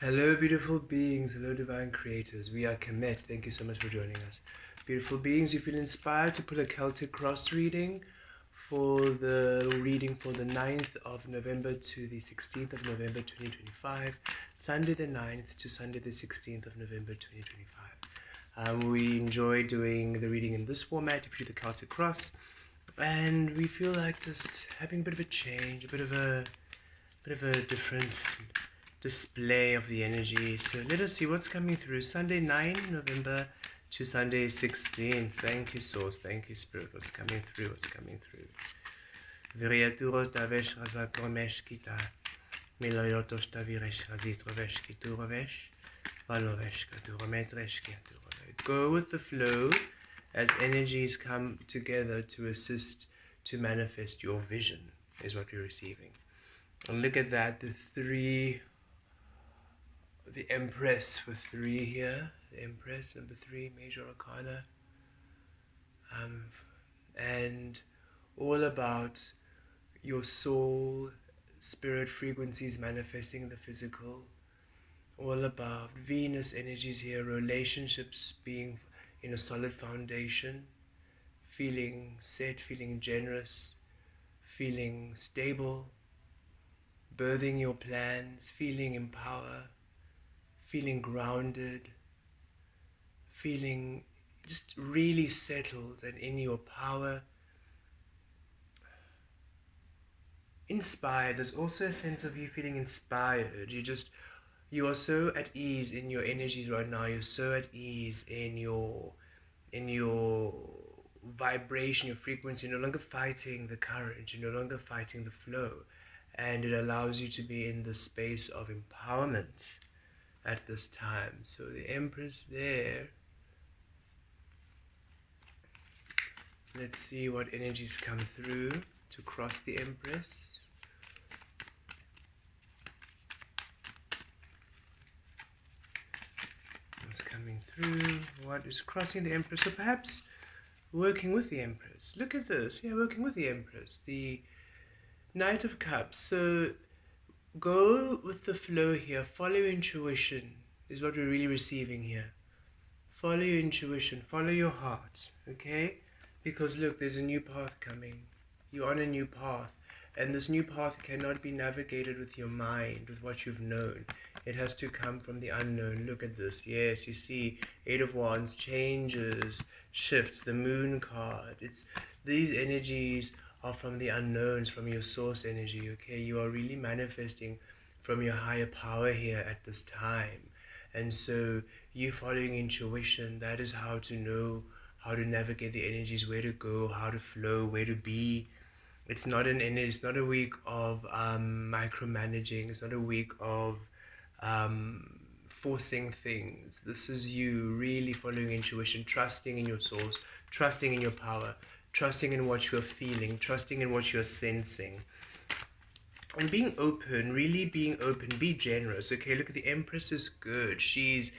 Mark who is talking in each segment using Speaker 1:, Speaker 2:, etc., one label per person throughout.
Speaker 1: Hello, beautiful beings. Hello, divine creators. We are Kemet. Thank you so much for joining us. Beautiful beings, you feel inspired to pull a Celtic cross reading for the 9th of November to the 16th of November 2025, Sunday the 9th to Sunday the 16th of November 2025. We enjoy doing the reading in this format if you do the Celtic cross, and we feel like just having a bit of a change, a bit of a different display of the energy. So let us see what's coming through. Sunday 9 November to Sunday 16. Thank you, Source. Thank you, Spirit. What's coming through? What's coming through? Viriaturos davesh razatomesh kita. Miloyotos daviresh razitrovesh kiturovesh. Valovesh katurometresh katurovesh. Go with the flow as energies come together to assist to manifest your vision, is what you're receiving. And look at that, the Empress with 3 here, the Empress, number 3, major arcana, and all about your soul, spirit frequencies manifesting in the physical, all about Venus energies here, relationships being in a solid foundation, feeling set, feeling generous, feeling stable, birthing your plans, feeling empowered, feeling grounded, feeling just really settled and in your power. Inspired, there's also a sense of you feeling inspired. You are so at ease in your energies right now. You're so at ease in your vibration, your frequency. You're no longer fighting the current, you're no longer fighting the flow, and it allows you to be in the space of empowerment at this time. So the Empress there. Let's see what energies come through to cross the Empress. What's coming through? What is crossing the Empress? So perhaps working with the Empress. Look at this. Yeah, working with the Empress. The Knight of Cups. So go with the flow here. Follow your intuition is what we're really receiving here. Follow your intuition. Follow your heart. Okay? Because look, there's a new path coming. You're on a new path. And this new path cannot be navigated with your mind, with what you've known. It has to come from the unknown. Look at this. Yes, you see, 8 of Wands changes, shifts, the Moon card. These energies are from the unknowns, from your source energy, okay? You are really manifesting from your higher power here at this time. And so you following intuition, that is how to know how to navigate the energies, where to go, how to flow, where to be. It's not a week of micromanaging. It's not a week of forcing things. This is you really following intuition, trusting in your source, trusting in your power, trusting in what you're feeling, trusting in what you're sensing. And being open, really being open, be generous. Okay, look at the Empress is good. She's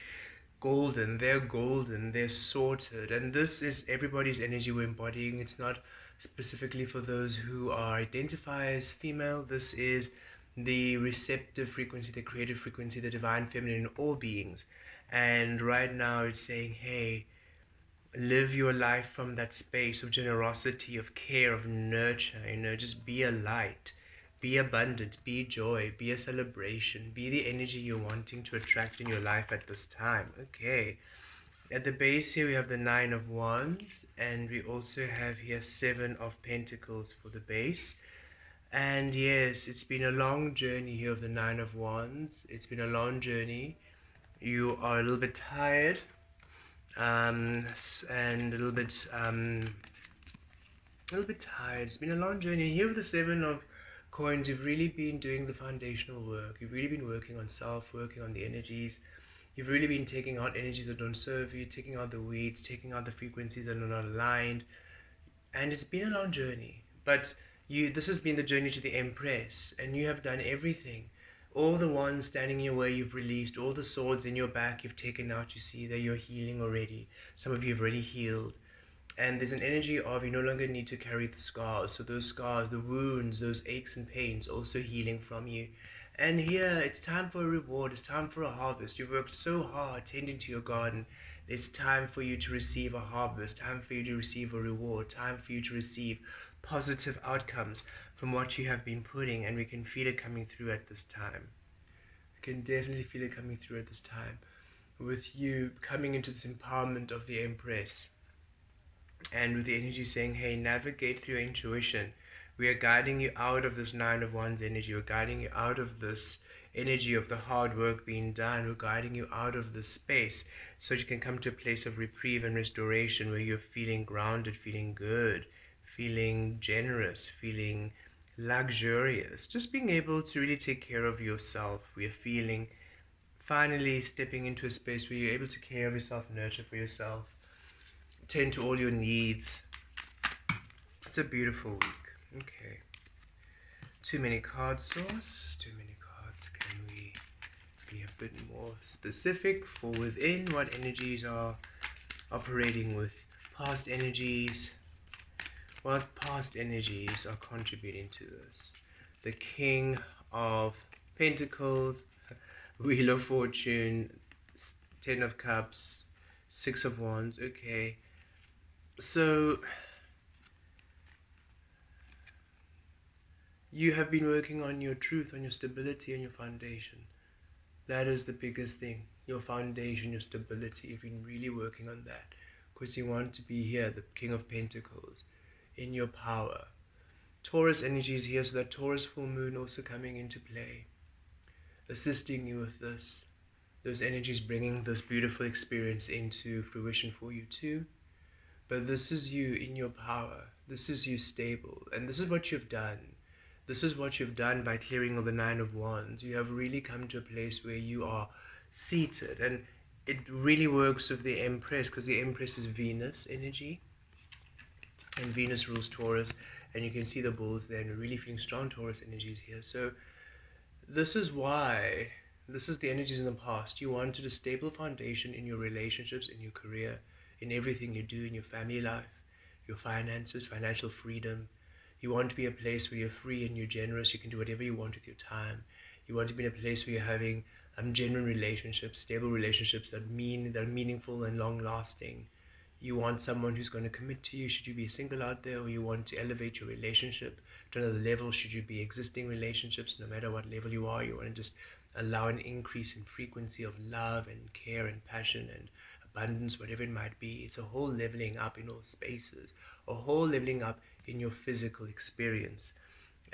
Speaker 1: golden, they're sorted, and this is everybody's energy we're embodying. It's not specifically for those who are identify as female. This is the receptive frequency, the creative frequency, the divine feminine in all beings. And right now it's saying, hey, live your life from that space of generosity, of care, of nurture. Just be a light, be abundant, be joy, be a celebration, be the energy you're wanting to attract in your life at this time. Okay, at the base here we have the 9 of Wands, and we also have here 7 of Pentacles for the base. And yes, it's been a long journey here of the 9 of Wands. It's been a long journey. You are a little bit tired, and a little bit tired. It's been a long journey. Here with the 7 of Coins, you've really been doing the foundational work. You've really been working on self, working on the energies. You've really been taking out energies that don't serve you, taking out the weeds, taking out the frequencies that are not aligned. And it's been a long journey. But this has been the journey to the Empress, and you have done everything. All the wands standing in your way, you've released. All the swords in your back, you've taken out. You see that you're healing already. Some of you have already healed. And there's an energy of you no longer need to carry the scars. So those scars, the wounds, those aches and pains also healing from you. And here, it's time for a reward. It's time for a harvest. You've worked so hard tending to your garden. It's time for you to receive a harvest. Time for you to receive a reward. Time for you to receive positive outcomes from what you have been putting. And we can feel it coming through at this time. We can definitely feel it coming through at this time. With you coming into this empowerment of the Empress. And with the energy saying, hey, navigate through your intuition. We are guiding you out of this Nine of Wands energy. We're guiding you out of this energy of the hard work being done. We're guiding you out of this space so you can come to a place of reprieve and restoration where you're feeling grounded, feeling good, feeling generous, feeling luxurious. Just being able to really take care of yourself. We are feeling finally stepping into a space where you're able to care of yourself, nurture for yourself, tend to all your needs. It's a beautiful week. Okay. Too many cards, Source. Too many cards. Can we be a bit more specific for within what energies are operating with past energies? What past energies are contributing to this? The King of Pentacles, Wheel of Fortune, Ten of Cups, Six of Wands. Okay. So you have been working on your truth, on your stability, and your foundation. That is the biggest thing. Your foundation, your stability. You've been really working on that because you want to be here, the King of Pentacles, in your power. Taurus energy is here, so that Taurus full moon also coming into play, assisting you with this. Those energies bringing this beautiful experience into fruition for you too. But this is you in your power. This is you stable. And this is what you've done. This is what you've done by clearing all the Nine of Wands. You have really come to a place where you are seated. And it really works with the Empress, because the Empress is Venus energy. And Venus rules Taurus. And you can see the bulls there, and you're really feeling strong Taurus energies here. So this is why, this is the energies in the past. You wanted a stable foundation in your relationships, in your career, in everything you do, in your family life, your finances, financial freedom. You want to be a place where you're free and you're generous. You can do whatever you want with your time. You want to be in a place where you're having genuine relationships, stable relationships that are meaningful and long-lasting. You want someone who's going to commit to you should you be single out there, or you want to elevate your relationship to another level should you be existing relationships. No matter what level you are, you want to just allow an increase in frequency of love and care and passion and abundance, whatever it might be. It's a whole leveling up in all spaces, a whole leveling up in your physical experience.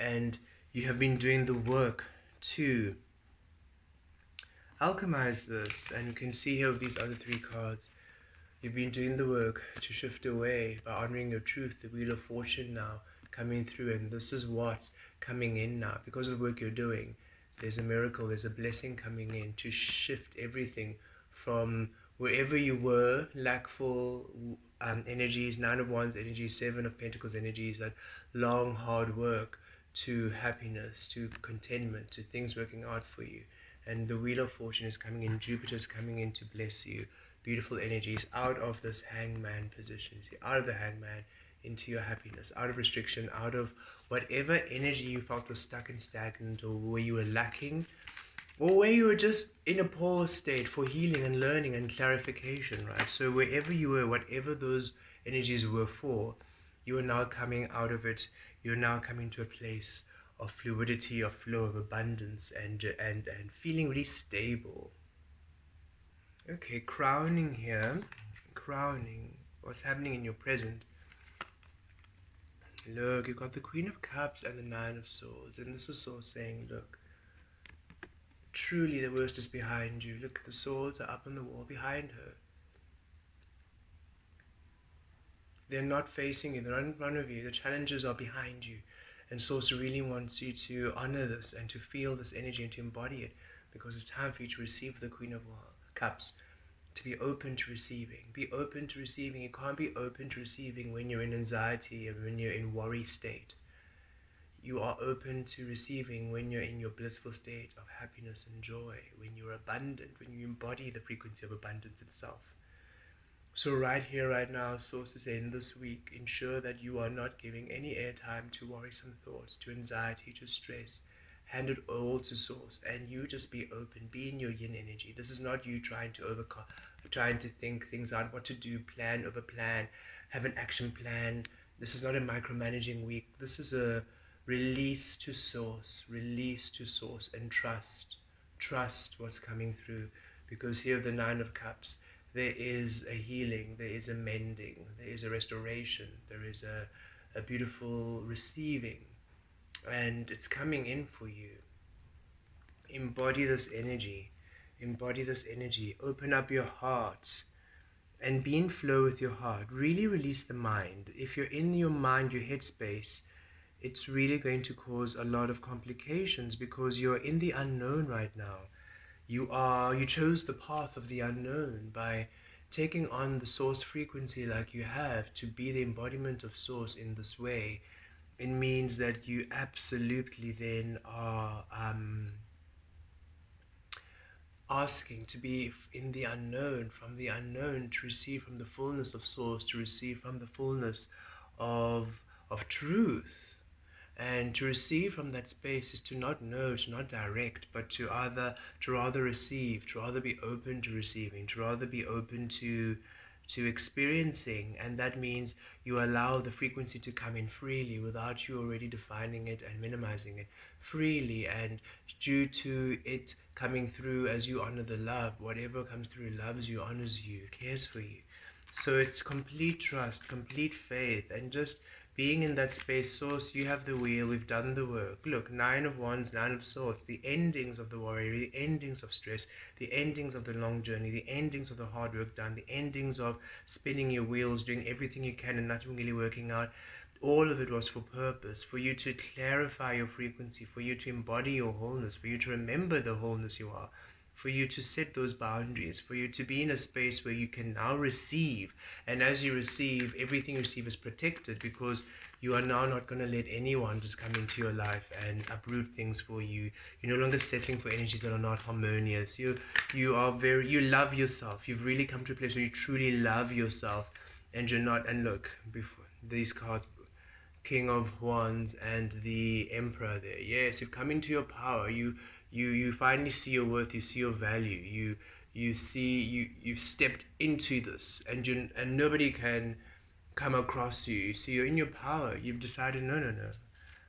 Speaker 1: And you have been doing the work to alchemize this, and you can see here with these other three cards, you've been doing the work to shift away by honoring your truth. The Wheel of Fortune now coming through, and this is what's coming in now. Because of the work you're doing, there's a miracle, there's a blessing coming in to shift everything from wherever you were, lackful energies, Nine of Wands energies, Seven of Pentacles energies, that long hard work, to happiness, to contentment, to things working out for you. And the Wheel of Fortune is coming in, Jupiter's coming in to bless you. Beautiful energies out of this hangman position, out of the hangman into your happiness, out of restriction, out of whatever energy you felt was stuck and stagnant, or where you were lacking, or where you were just in a poor state for healing and learning and clarification, right? So wherever you were, whatever those energies were for, you are now coming out of it. You're now coming to a place of fluidity, of flow, of abundance, and feeling really stable. Okay, crowning here, crowning what's happening in your present. Look, you've got the Queen of Cups and the Nine of Swords, and this is all saying, look, truly the worst is behind you. Look, the swords are up on the wall behind her. They're not facing you, they're not in front of you. The challenges are behind you. And Source really wants you to honor this and to feel this energy and to embody it, because it's time for you to receive the Queen of Cups, to be open to receiving. Be open to receiving. You can't be open to receiving when you're in anxiety and when you're in worry state. You are open to receiving when you're in your blissful state of happiness and joy, when you're abundant, when you embody the frequency of abundance itself. So right here, right now, Source is saying this week, ensure that you are not giving any airtime to worrisome thoughts, to anxiety, to stress. hand it all to source, and you just be open, be in your yin energy. This is not you trying to overcome, trying to think things out, what to do, plan over plan, have an action plan. This is not a micromanaging week. This is a release to source, and trust what's coming through, because here the Nine of Cups, there is a healing, there is a mending, there is a restoration, there is a beautiful receiving, and it's coming in for you. Embody this energy, open up your heart and be in flow with your heart. Really release the mind. If you're in your mind, your headspace, it's really going to cause a lot of complications, because you're in the unknown right now. You chose the path of the unknown by taking on the source frequency like you have, to be the embodiment of source in this way. It means that you absolutely then are asking to be in the unknown, from the unknown, to receive from the fullness of source, to receive from the fullness of truth. And to receive from that space is to not know, to not direct, but to rather receive, to rather be open to receiving, to rather be open to experiencing. And that means you allow the frequency to come in freely, without you already defining it and minimizing it, freely. And due to it coming through as you honor the love, whatever comes through loves you, honors you, cares for you. So it's complete trust, complete faith, and just being in that space. Source, you have the wheel, we've done the work. Look, Nine of Wands, Nine of Swords, the endings of the warrior, the endings of stress, the endings of the long journey, the endings of the hard work done, the endings of spinning your wheels, doing everything you can and nothing really working out. All of it was for purpose, for you to clarify your frequency, for you to embody your wholeness, for you to remember the wholeness you are, for you to set those boundaries, for you to be in a space where you can now receive. And as you receive, everything you receive is protected, because you are now not going to let anyone just come into your life and uproot things for you. You're no longer settling for energies that are not harmonious. You love yourself. You've really come to a place where you truly love yourself, and you're not. And look, before these cards, King of Wands and the Emperor there. Yes, you've come into your power. You finally see your worth. You see your value. You've stepped into this, and nobody can come across you. You see, you're in your power. You've decided, no.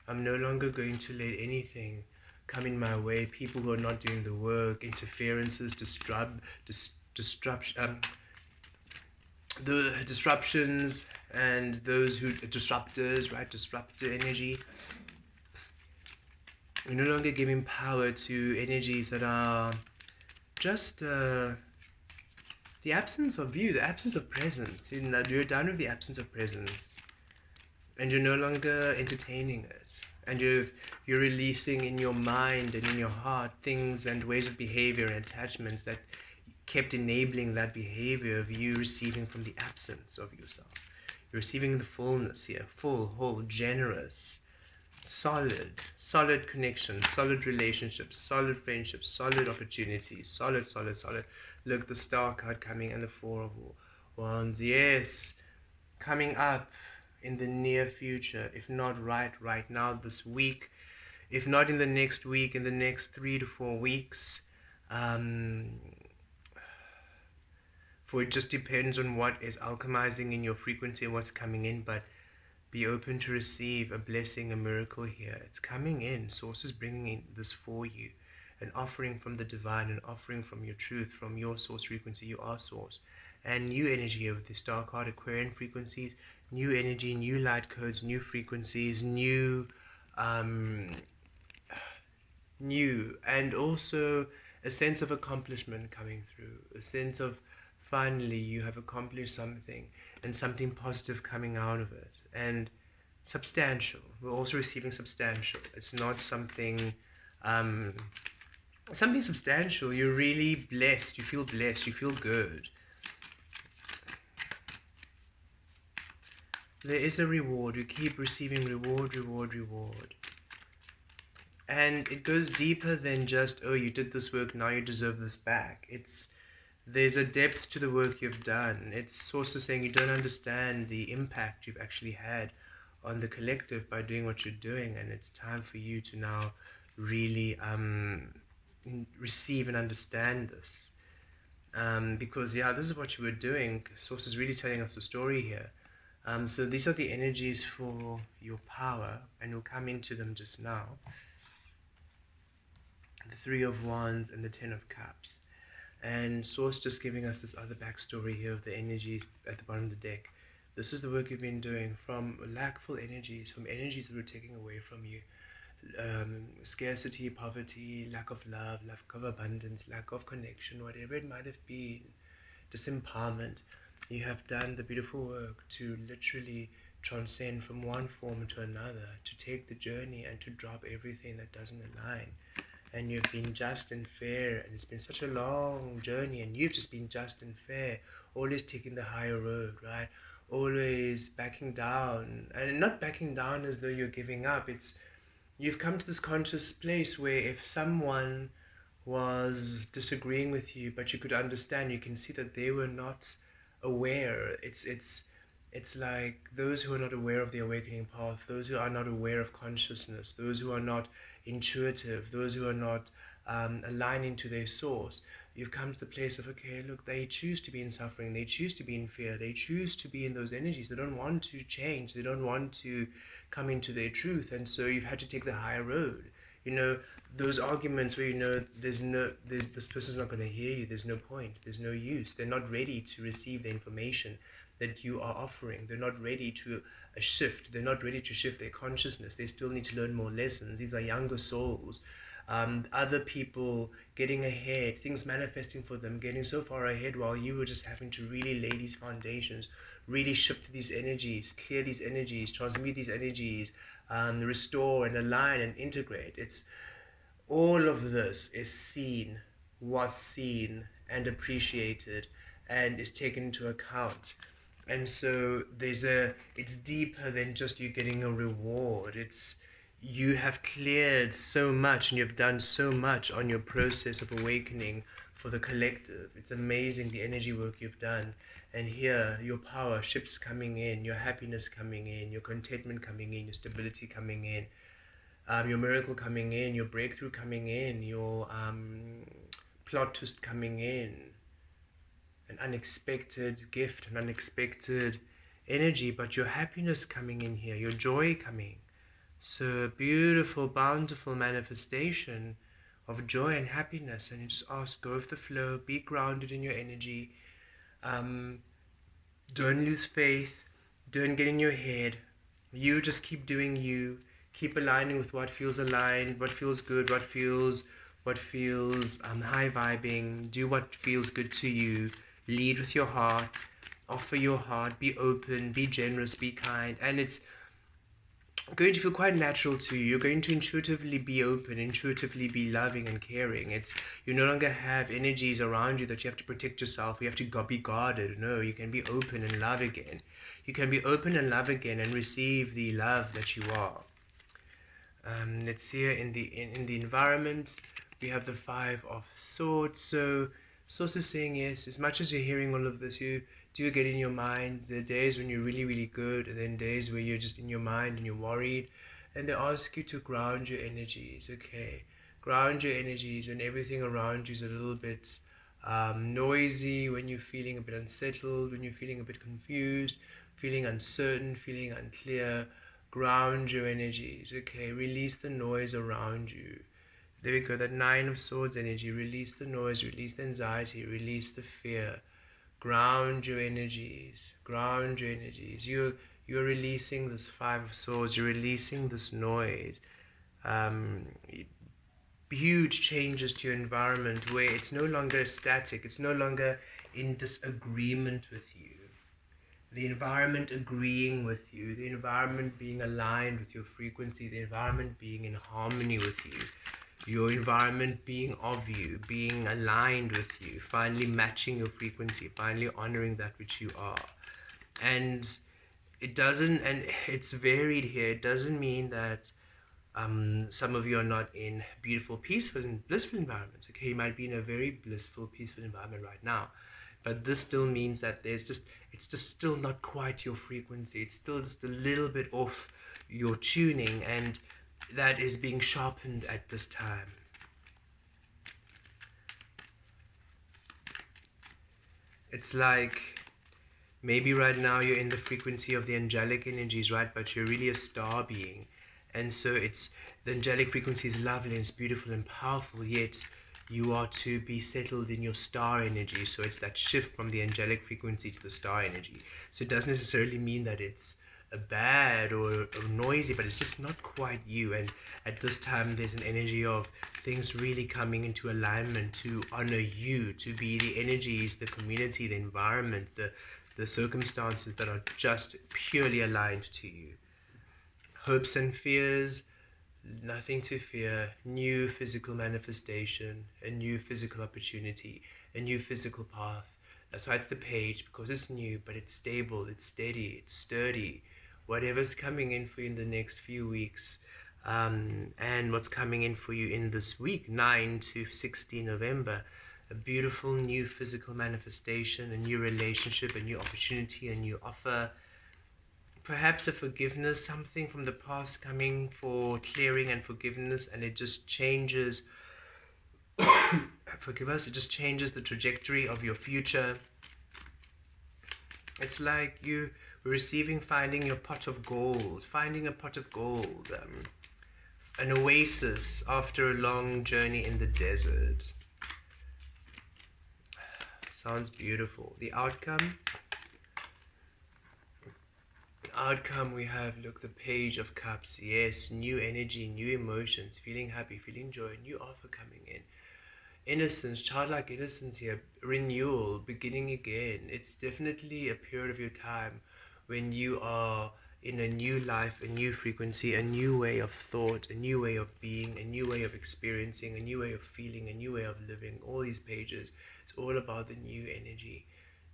Speaker 1: I'm no longer going to let anything come in my way. People who are not doing the work, interferences, the disruptions, and those who disruptors, right? Disruptor energy. You're no longer giving power to energies that are just the absence of you, the absence of presence. You're done with the absence of presence, and you're no longer entertaining it. And you're releasing in your mind and in your heart things and ways of behavior and attachments that kept enabling that behavior of you receiving from the absence of yourself. You're receiving the fullness here, full, whole, generous, solid connection, solid relationships, solid friendships, solid opportunities, solid. Look, the Star card coming, and the Four of Wands. Yes, coming up in the near future, if not right now, this week, if not in the next week, in the next 3 to 4 weeks. For it just depends on what is alchemizing in your frequency and what's coming in, but be open to receive a blessing, a miracle here. It's coming in. Source is bringing in this for you. An offering from the divine, an offering from your truth, from your source frequency. You are source. And new energy with the Star card, Aquarian frequencies, new energy, new light codes, new frequencies, new, and also a sense of accomplishment coming through, a sense of finally you have accomplished something, and something positive coming out of it, and substantial. We're also receiving substantial. It's not something something substantial. You're really blessed. You feel blessed. You feel good. There is a reward. You keep receiving reward. And it goes deeper than just, oh, you did this work, now you deserve this back. There's a depth to the work you've done. It's also saying you don't understand the impact you've actually had on the collective by doing what you're doing, and it's time for you to now really receive and understand this. Because yeah, this is what you were doing. Source is really telling us a story here. So these are the energies for your power, and we'll come into them just now. The Three of Wands and the Ten of Cups. And Source just giving us this other backstory here of the energies at the bottom of the deck. This is the work you've been doing from lackful energies, from energies that were taken away from you. Scarcity, poverty, lack of love, lack of abundance, lack of connection, whatever it might have been, disempowerment. You have done the beautiful work to literally transcend from one form to another, to take the journey and to drop everything that doesn't align. And you've been just and fair, and it's been such a long journey, and you've just been just and fair, always taking the higher road, right? Always backing down, and not backing down as though you're giving up. It's you've come to this conscious place where if someone was disagreeing with you, but you could understand, you can see that they were not aware. It's like those who are not aware of the awakening path, those who are not aware of consciousness, those who are not intuitive, those who are not aligning to their source. You've come to the place of, okay, look, they choose to be in suffering, they choose to be in fear, they choose to be in those energies, they don't want to change, they don't want to come into their truth, and so you've had to take the higher road. You know, those arguments where you know this person's not going to hear you, there's no point, there's no use, they're not ready to receive the information that you are offering, they're not ready to shift, they're not ready to shift their consciousness, they still need to learn more lessons. These are younger souls, other people getting ahead, things manifesting for them, getting so far ahead, while you were just having to really lay these foundations, really shift these energies, clear these energies, transmute these energies, restore and align and integrate. It's all of this is seen, was seen and appreciated, and is taken into account. And so it's deeper than just you getting a reward. It's you have cleared so much and you've done so much on your process of awakening for the collective. It's amazing the energy work you've done. And here, your power, ships coming in, your happiness coming in, your contentment coming in, your stability coming in, your miracle coming in, your breakthrough coming in, your plot twist coming in, an unexpected gift, an unexpected energy, but your happiness coming in here, your joy coming. So a beautiful, bountiful manifestation of joy and happiness. And you just ask, go with the flow, be grounded in your energy. Don't lose faith. Don't get in your head. You just keep doing you. Keep aligning with what feels aligned, what feels good, what feels high vibing. Do what feels good to you. Lead with your heart. Offer your heart. Be open. Be generous. Be kind. And it's going to feel quite natural to you. You're going to intuitively be open, intuitively be loving and caring. It's you no longer have energies around you that you have to protect yourself, you have to be guarded. No, you can be open and love again. You can be open and love again and receive the love that you are. Let's see here in the environment, we have the Five of Swords. So Source is saying, yes, as much as you're hearing all of this, you do get in your mind. There are days when you're really, really good, and then days where you're just in your mind and you're worried. And they ask you to ground your energies, okay? Ground your energies when everything around you is a little bit noisy, when you're feeling a bit unsettled, when you're feeling a bit confused, feeling uncertain, feeling unclear. Ground your energies, okay? Release the noise around you. There we go, that Nine of Swords energy. Release the noise, release the anxiety, release the fear. Ground your energies. Ground your energies. You're releasing this Five of Swords. You're releasing this noise. Huge changes to your environment where it's no longer static. It's no longer in disagreement with you. The environment agreeing with you. The environment being aligned with your frequency. The environment being in harmony with you. Your environment being of you, being aligned with you, finally matching your frequency, finally honoring that which you are. And it doesn't, and it's varied here. It doesn't mean that some of you are not in beautiful, peaceful, and blissful environments. Okay, you might be in a very blissful, peaceful environment right now, but this still means that it's just still not quite your frequency. It's still just a little bit off your tuning, and that is being sharpened at this time. It's like maybe right now you're in the frequency of the angelic energies, right? But you're really a star being. And so it's the angelic frequency is lovely and it's beautiful and powerful, yet you are to be settled in your star energy. So it's that shift from the angelic frequency to the star energy. So it doesn't necessarily mean that it's a bad or noisy, but it's just not quite you. And at this time there's an energy of things really coming into alignment to honor you, to be the energies, the community, the environment, the circumstances that are just purely aligned to you. Hopes and fears, nothing to fear. New physical manifestation, a new physical opportunity, a new physical path. That's why it's the page, because it's new, but it's stable, it's steady, it's sturdy. Whatever's coming in for you in the next few weeks, and what's coming in for you in this week, 9 to 16 November, a beautiful new physical manifestation, a new relationship, a new opportunity, a new offer, perhaps a forgiveness, something from the past coming for clearing and forgiveness, and it just changes forgive us, it just changes the trajectory of your future. It's like you receiving, finding your pot of gold, finding a pot of gold, an oasis after a long journey in the desert. Sounds beautiful. The outcome we have, look, the Page of Cups. Yes, new energy, new emotions, feeling happy, feeling joy, new offer coming in, innocence, childlike innocence here, renewal, beginning again. It's definitely a period of your time when you are in a new life, a new frequency, a new way of thought, a new way of being, a new way of experiencing, a new way of feeling, a new way of living. All these pages, it's all about the new energy,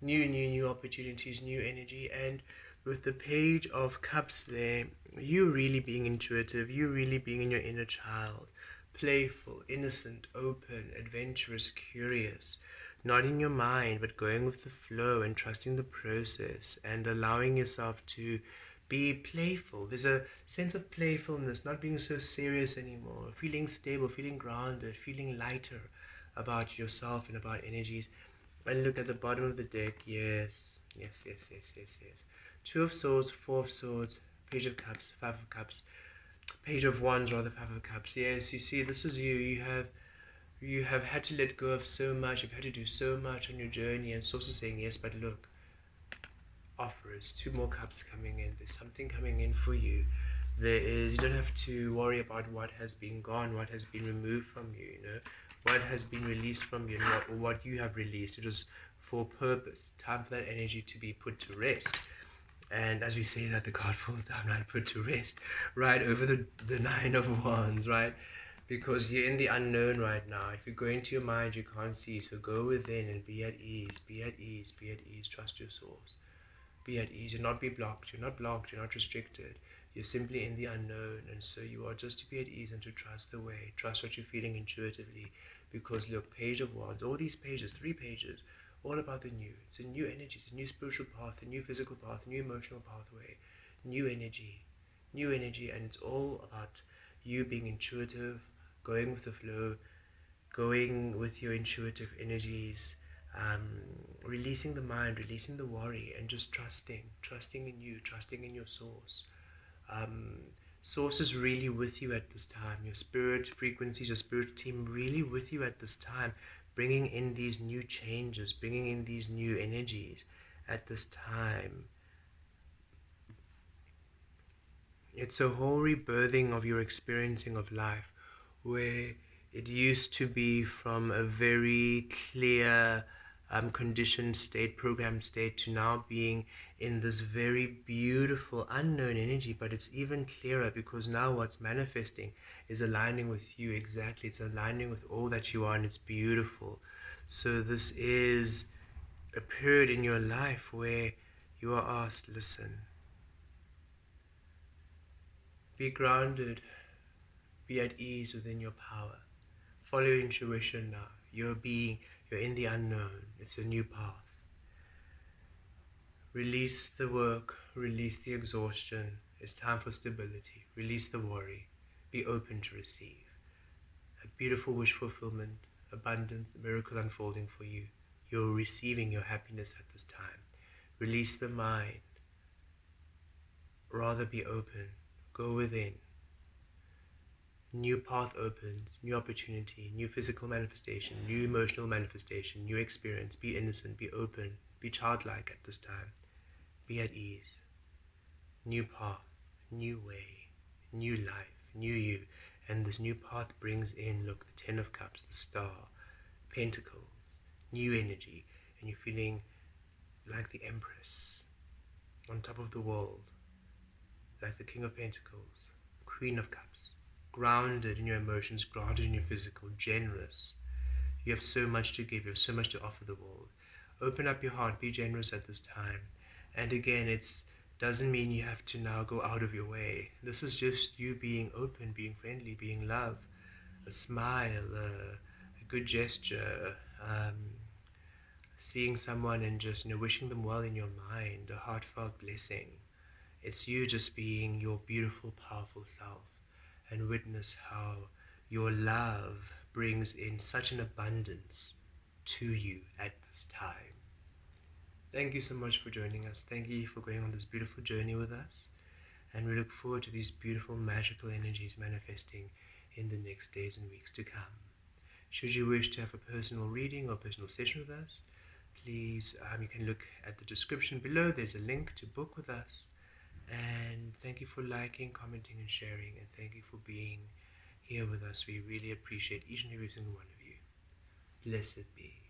Speaker 1: new opportunities, new energy. And with the Page of Cups there, you really being intuitive, you really being in your inner child, playful, innocent, open, adventurous, curious, not in your mind, but going with the flow and trusting the process and allowing yourself to be playful. There's a sense of playfulness, not being so serious anymore, feeling stable, feeling grounded, feeling lighter about yourself and about energies. And look at the bottom of the deck. Yes. Two of Swords, Four of Swords, Page of Cups, Five of Cups, Page of Wands, rather, Five of Cups. Yes, you see, this is you. You have had to let go of so much. You've had to do so much on your journey, and Source is saying yes, but look, offers, two more cups coming in. There's something coming in for you. There is, you don't have to worry about what has been gone, what has been removed from you, you know, what has been released from you, and what you have released. It was for purpose. Time for that energy to be put to rest. And as we say that, the card falls down, right, put to rest, right, over the Nine of Wands, right? Because you're in the unknown right now. If you go into your mind, you can't see. So go within and be at ease, be at ease, be at ease. Trust your source. Be at ease. You're not be blocked. You're not blocked. You're not restricted. You're simply in the unknown. And so you are just to be at ease and to trust the way. Trust what you're feeling intuitively. Because look, Page of Wands, all these pages, 3 pages, all about the new. It's a new energy, it's a new spiritual path, a new physical path, a new emotional pathway, new energy, and it's all about you being intuitive, going with the flow, going with your intuitive energies, releasing the mind, releasing the worry, and just trusting in you, trusting in your source. Source is really with you at this time. Your spirit frequencies, your spirit team really with you at this time, bringing in these new changes, bringing in these new energies at this time. It's a whole rebirthing of your experiencing of life, where it used to be from a very clear conditioned state, programmed state, to now being in this very beautiful unknown energy. But it's even clearer because now what's manifesting is aligning with you exactly. It's aligning with all that you are, and it's beautiful. So this is a period in your life where you are asked, listen, be grounded, be at ease within your power. Follow your intuition now. You're in the unknown. It's a new path. Release the work, release the exhaustion. It's time for stability. Release the worry. Be open to receive. A beautiful wish fulfillment, abundance, a miracle unfolding for you. You're receiving your happiness at this time. Release the mind. Rather be open. Go within. New path opens, new opportunity, new physical manifestation, new emotional manifestation, new experience. Be innocent, be open, be childlike at this time. Be at ease. New path, new way, new life, new you. And this new path brings in, look, the Ten of Cups, the Star, Pentacles, new energy. And you're feeling like the Empress on top of the world, like the King of Pentacles, Queen of Cups. Grounded in your emotions, grounded in your physical, generous. You have so much to give, you have so much to offer the world. Open up your heart, be generous at this time. And again, it doesn't mean you have to now go out of your way. This is just you being open, being friendly, being love, a smile, a good gesture, seeing someone and just wishing them well in your mind, a heartfelt blessing. It's you just being your beautiful, powerful self. And witness how your love brings in such an abundance to you at this time. Thank you so much for joining us. Thank you for going on this beautiful journey with us. And we look forward to these beautiful magical energies manifesting in the next days and weeks to come. Should you wish to have a personal reading or personal session with us, please, you can look at the description below. There's a link to book with us. And thank you for liking, commenting, and sharing. And thank you for being here with us. We really appreciate each and every single one of you. Blessed be.